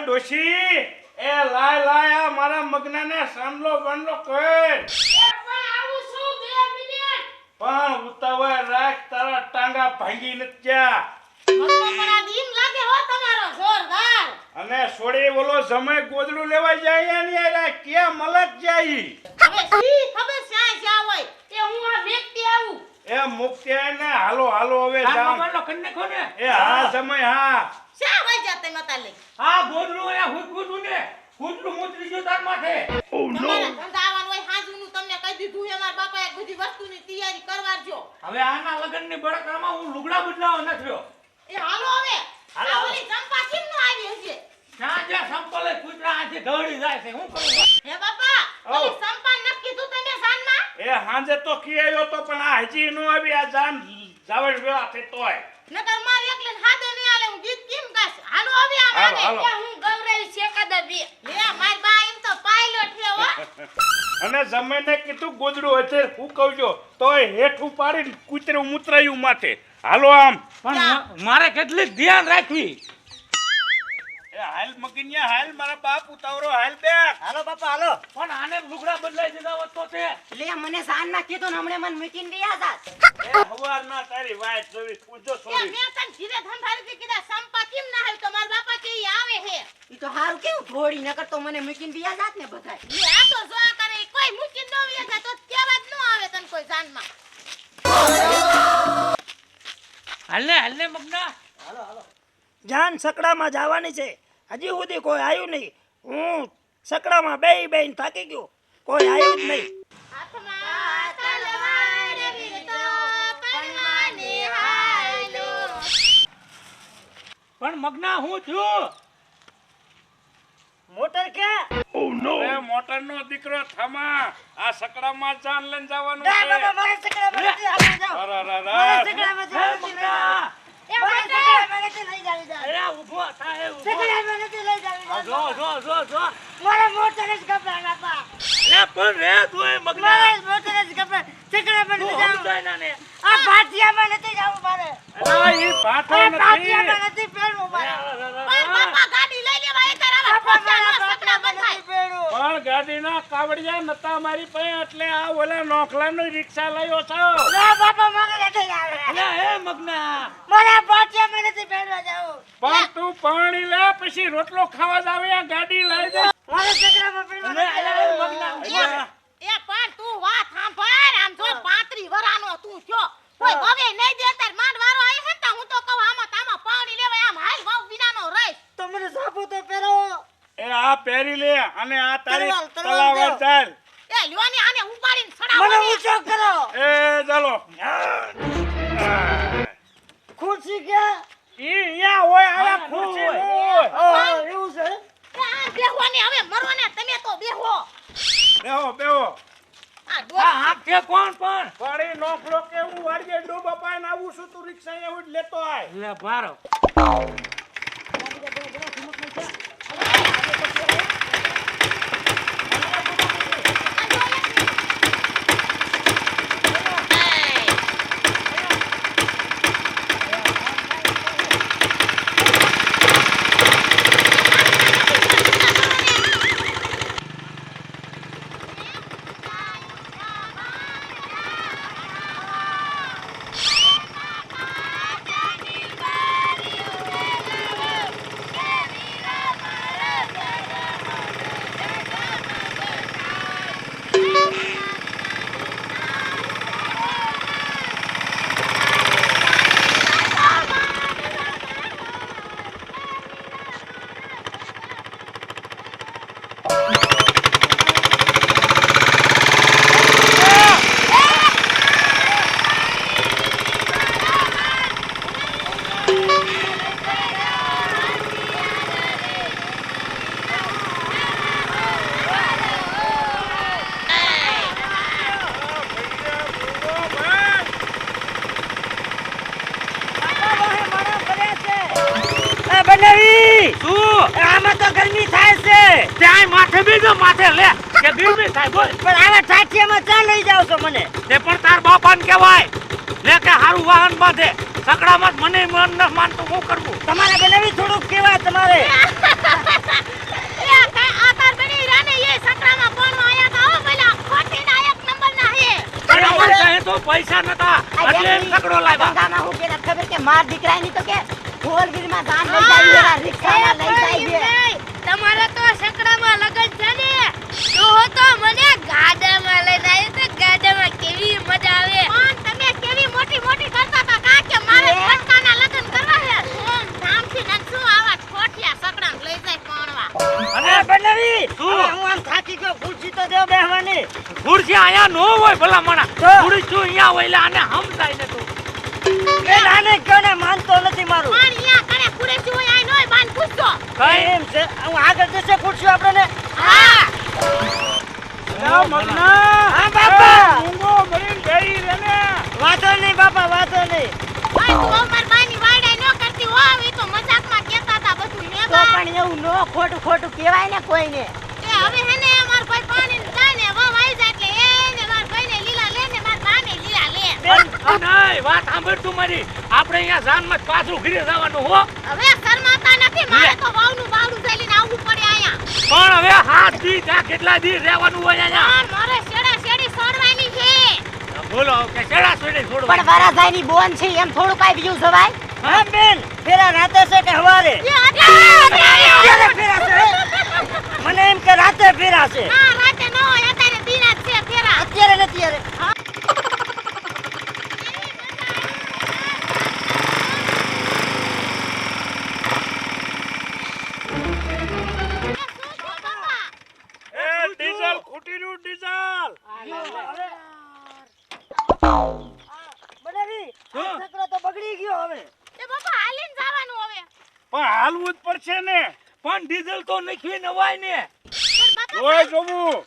ડોશી એ લાય મારા મગનાને સાંભળો બંડલો કર પણ ઉતાવળ રાખ તારા ટાંગા ભાંગી નથી જા અને છોડી બોલો સમય ગોદડું લેવા જાય ને યાર કે મલક જાય એ મુક્તિ ને હાલો હવે જામ એ હા સમય હા હા ગોદડું એ હુડકું ને હુડકું મુતરી જો તાર માથે ઓ નો ધંધાવાનું હોય હાજુનું તમને કહી દીધું હે મારા બાપાએ બધી વસ્તુની તૈયારી કરવાજો હવે આના લગનની બળતરામાં હું લુગડા બદલાવા ન થયો એ હાલો હવે આ ઓલી ચંપા કેમ ન આવી હશે ક્યાં જ્યાં સંપલે કૂતરા આથી ઢળી જાય છે હું કરું હે બાપા ઓલી ચંપા ન કીધું તમે જાનમાં એ હાંજે તો કી આવ્યો તો પણ આ હજી નો આવી આ જાન જાવડ વેળા થઈ તોય નકર માર એકલે હાથે નહીં આલે હું ગીત કેમ ગાશ હાલો હવે આ માને કે હું ગૌરવ શેકદા બે લે માર બા એમ તો પાયલોટ છે હો અને જમીને કીધું ગોદડું હશે હું કહું તોય હેઠું પાડીને કૂતરું મુતરાયું માથે હાલો આમ પણ મારે કેટલી ધ્યાન રાખવી એ હાલ મગનિયા હાલ મારા બાપ ઉતાવરો હાલ બે હાલો બાપા હાલો પણ આને લુગડા બદલાઈ દીધા હોત તો તે લે મને સાન ના કીધું ને હમણે મન મીટિંગ ગયા જાત એ હવાર ના તારી વાત જોવી પૂછો એ છોડી મેં તને ધીરે ધંધારી કીધા સંપા કેમ ના હાલ તો માર બાપા કે ઈ આવે હે ઈ તો હારું કેવું થોડી નકર તો મને મીટિંગ ગયા જાત ને બધાય લે આ તો જો કરે કોઈ મુકીન નો આવે તો કેવા જ ન આવે તને કોઈ જાનમાં હાલને મગના જાન સકડામાં જવાની છે હજી સુધી કોઈ આવ્યું નહીં હું સકડામાં બેહીને થાકી ગયો કોઈ આવ્યું જ નહીં હાથમાં તલવાર વીરતો પરમાને હાલો પણ મગના હું છું મોટર ક્યાં એ મોટર નો દીકરો થમા આ સકડામાં જાન લઈને જવાનું ના છે બાબા મારે સકડામાં નથી આવવાનું જાઓ અરરરર. સકડામાં હે જવાનું નથી મગના એ મારે માટે સકડામાં નથી લઈ જાવી જાવ અરે ઊભો થાય ઊભો સકડામાં નથી લઈ જાવી આ જાવ જો મારે મોટર જ કપડા બાપા અરે પણ રે તું એ મગના મારે મોટર જ કપડા સકડામાં તું નથી જાવ સમજાય ના ને આ ભાટિયામાં નથી જાવું મારે અરે ઈ ભાઠો આ નથી ભાટિયામાં નથી પહેરવું મારે પણ બાપા ગાડી લઈ લેવા એ તારા બાપા પૈસા મારા સકડા ભાટિયામાં બંધાય નથી પહેરવું પણ ગાડીના કાવડિયા નતા મારી પાસે એટલે આ ઓલા નોખલાનું રિક્ષા લાવ્યો છો ના બાપા મારે નથી આવે અરે હે મગના મારા ભાટિયામાં નથી પહેરવા જાવું પણ તું પાણી લે પછી રોટલો ખાવા જ આવે આ ગાડી લઈ દે મારે સકડામાં પહેરવા અરે નથી અરે જાવું. મગના એ પણ તું વાત સાંભળ આમ જો 35 વરાનો તું થયો કોઈ હવે નહીં દે તાર માંડ વારો આયો હે ને તો હું તો કહું આમાં તામાં પાણી લેવા આમ હાલ વાવ વિનાનો રહીશ તો મને સાબુ તો પહેરો એ આ પહેરી લે અને આ તારી તલવાર તલાવર દો. ચાલ એ લ્યોની આને ઉપાડીને મને સડાવવાની ઊંચો કરો એ ચાલો ખુરશી ક્યાં ઈ અહીંયા હોય આ હા, ખુરશી હોય. હોય એવું છે આ બેહવાની હવે મરવાને તમે તો બેહો બેહો આ આ ડોક આપ છે કોણ પણ પાણી નોખલો કે હું વાડીએ ડૂબા પાઈને આવું છું તું રિક્ષા એવું જ લેતો આય લે ભારો બનાવી શું આમાં તો ગરમી થાય છે ત્યાં માથે બીજો માથે લે કે બીમી થાય બોલ પણ આવા ટાટિયામાં ચા લઈ જાવ છો મને તે પણ તાર બાપાને કહેવાય લે કે હારું વાહન બાંધે સકડામાં જ મને મન ન માનતું હું કરવું તમારે બનાવી થોડુંક કેવા તમારે એ આ તાર બની રાને એ સકરામાં પોણવા આયા તા હો પેલા ખોટીના એક નંબરના હે અરે અમારે પાસે તો પૈસા નતા એટલે એમ સકડો લાવ્યા ગંગામાં હું કે ખબર કે માર દીકરાની તો કે ઢોલગીરીમાં દાન લઈ જાય એવા રિક્ષામાં લઈ જાય છે. તમારે તો સકરામાં લગન છે ને તો તો મને ગાડામાં લઈને આવ્યો તો ગાડામાં કેવી મજા આવે પણ તમે કેવી મોટી મોટી કરતા હતા કા કે મારે ફટકાના લગન કરવા છે ધામથી ને શું આવા ઠોઠિયા સકડામ લઈ જાય પોણવા અને બનાવી શું? હવે હું આમ થાકી ગયો ખુરશી તો દે બેહવાની ખુરશી આયા નો હોય ભલા માણા તો? ખુરશી અહીંયા હોય એટલે આને હમતાય ને તું એ નાને કયો ને માનતો નથી મારું પણ અહીંયા કણે કુરેશી હોય આય નોય બાન પૂછતો કઈ એમ છે હું આગળ જશે પૂછ્યું આપણને હા હા બાપા મૂંગો મરીને બેહી રહે ને. વાંધો નહીં બાપા વાંધો નહીં ભાઈ તું અમાર બાની વાડાઈ ન કરતી હોવ ઈ તો મજાકમાં કહેતા હતા બધું ને તો પણ એવું નો ખોટું ખોટું કહેવાય ને કોઈને. એ હવે હે ને અમાર ભાઈ પાણી જાય ને વાવ આવી જાય એટલે એને માર ભાઈને લીલા લે ને માર બાને લીલા લે નહીં વાત સાંભળ તું મારી આપણે અહીંયા જાનમાં જ પાછું ઘરે જવાનું હો હવે શરમાતા નથી મારે તો વાવનું બાવડું જઈ લઈને આવવું પડે આયા પણ હવે હાથ દી ત્યાં કેટલા દી રહેવાનું હોય અહીંયા પણ મારે શેડા શેડી છોડવાની છે બોલો કે છેડા છોડી છોડવા પણ વરાજાઈની બોન છે એમ થોડું કાંઈ બીજું જવાય. હા બેન ફેરા રાતે છે કે હવારે એ અત્યારે ક્યારે ફેરા છે મને એમ કે રાતે ફેરા છે ના રાતે ન હોય અત્યારે દિના જ છે ફેરા અત્યારે નથી યારે એ ડીઝલ ખૂટી રહ્યું ડીઝલ. બનાવી સકડો તો બગડી ગયો હવે એ બાપા હાલીને જવાનું હવે પણ હાલવું જ પડશે ને. પણ ડીઝલ તો નખવી નવાય ને પણ બાપા જોઈ જોવું